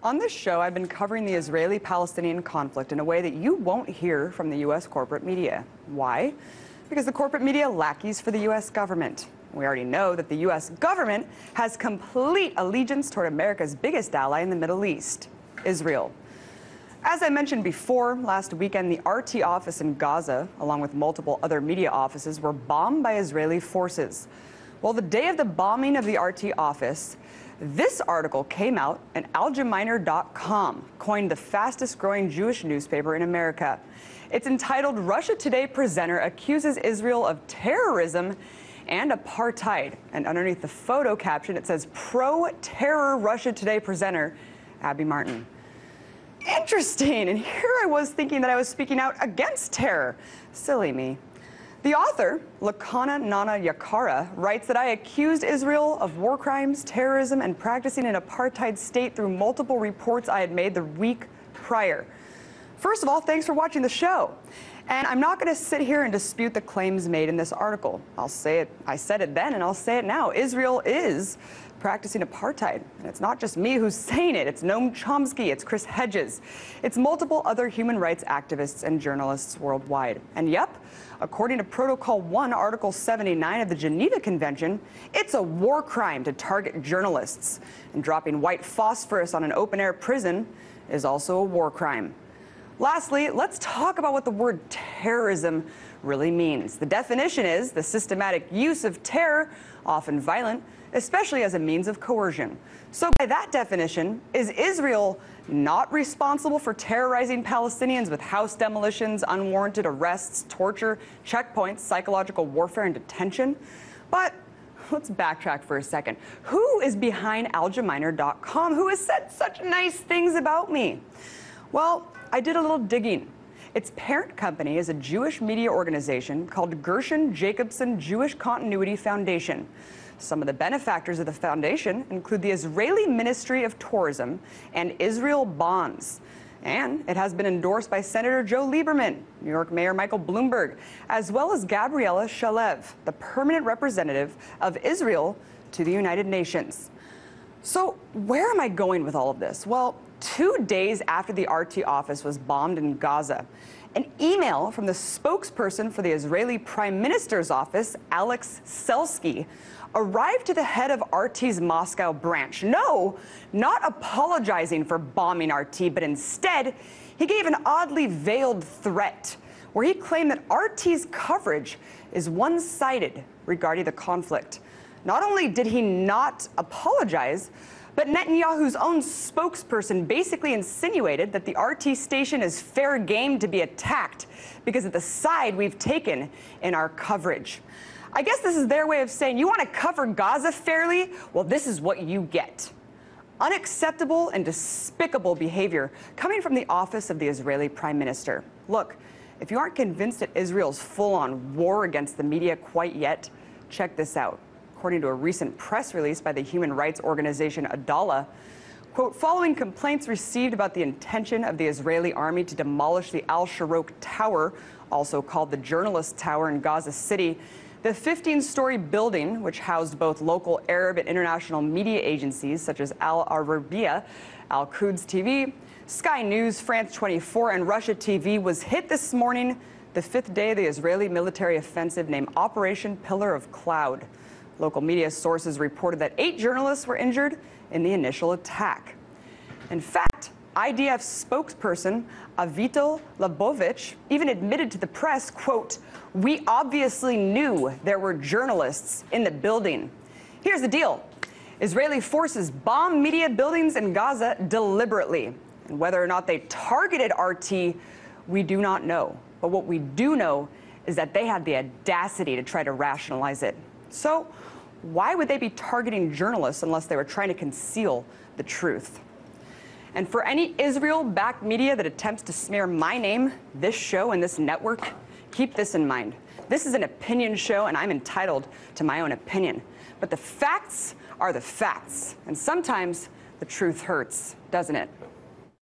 On this show, I've been covering the Israeli-Palestinian conflict in a way that you won't hear from the U.S. corporate media. Why? Because the corporate media lackeys for the U.S. government. We already know that the U.S. government has complete allegiance toward America's biggest ally in the Middle East, Israel. As I mentioned before, last weekend, the RT office in Gaza, along with multiple other media offices, were bombed by Israeli forces. Well, the day of the bombing of the RT office, this article came out, and algeminer.com coined the fastest growing Jewish newspaper in America. It's entitled, "Russia Today Presenter Accuses Israel of Terrorism and Apartheid." And underneath the photo caption, it says, "Pro-terror Russia Today presenter, Abby Martin." Interesting. And here I was thinking that I was speaking out against terror. Silly me. The author, Lakana Nana Yakara, writes that I accused Israel of war crimes, terrorism, and practicing an apartheid state through multiple reports I had made the week prior. First of all, thanks for watching the show. And I'm not going to sit here and dispute the claims made in this article. I'll say it, I said it then, and I'll say it now. Israel is practicing apartheid. And it's not just me who's saying it. It's Noam Chomsky, it's Chris Hedges, it's multiple other human rights activists and journalists worldwide. And yep, according to Protocol 1, Article 79 of the Geneva Convention, it's a war crime to target journalists. And dropping white phosphorus on an open-air prison is also a war crime. Lastly, let's talk about what the word terrorism really means. The definition is the systematic use of terror, often violent, especially as a means of coercion. So by that definition, is Israel not responsible for terrorizing Palestinians with house demolitions, unwarranted arrests, torture, checkpoints, psychological warfare, and detention? But let's backtrack for a second. Who is behind algeminer.com? Who has said such nice things about me? Well, I did a little digging. Its parent company is a Jewish media organization called Gershon Jacobson Jewish Continuity Foundation. Some of the benefactors of the foundation include the Israeli Ministry of Tourism and Israel Bonds. And it has been endorsed by Senator Joe Lieberman, New York Mayor Michael Bloomberg, as well as Gabriela Shalev, the permanent representative of Israel to the United Nations. So where am I going with all of this? Well, 2 days after the RT office was bombed in Gaza, an email from the spokesperson for the Israeli Prime Minister's office, Alex Selsky, arrived to the head of RT's Moscow branch. No, not apologizing for bombing RT, but instead, he gave an oddly veiled threat where he claimed that RT's coverage is one-sided regarding the conflict. Not only did he not apologize, but Netanyahu's own spokesperson basically insinuated that the RT station is fair game to be attacked because of the side we've taken in our coverage. I guess this is their way of saying, you want to cover Gaza fairly? Well, this is what you get. Unacceptable and despicable behavior coming from the office of the Israeli Prime Minister. Look, if you aren't convinced that Israel's full-on war against the media quite yet, check this out. According to a recent press release by the human rights organization Adala, quote, following complaints received about the intention of the Israeli army to demolish the Al-Sharok Tower, also called the Journalist Tower in Gaza City, the 15-story building, which housed both local Arab and international media agencies such as Al Arabiya, Al Quds TV, Sky News, France 24, and Russia TV, was hit this morning, the 5th day of the Israeli military offensive named Operation Pillar of Cloud. Local media sources reported that 8 journalists were injured in the initial attack. In fact, IDF spokesperson Avital Labovich even admitted to the press, quote, "We obviously knew there were journalists in the building." Here's the deal. Israeli forces bomb media buildings in Gaza deliberately. And whether or not they targeted RT, we do not know. But what we do know is that they had the audacity to try to rationalize it. So why would they be targeting journalists unless they were trying to conceal the truth? And for any Israel-backed media that attempts to smear my name, this show, and this network, keep this in mind. This is an opinion show, and I'm entitled to my own opinion. But the facts are the facts. And sometimes the truth hurts, doesn't it?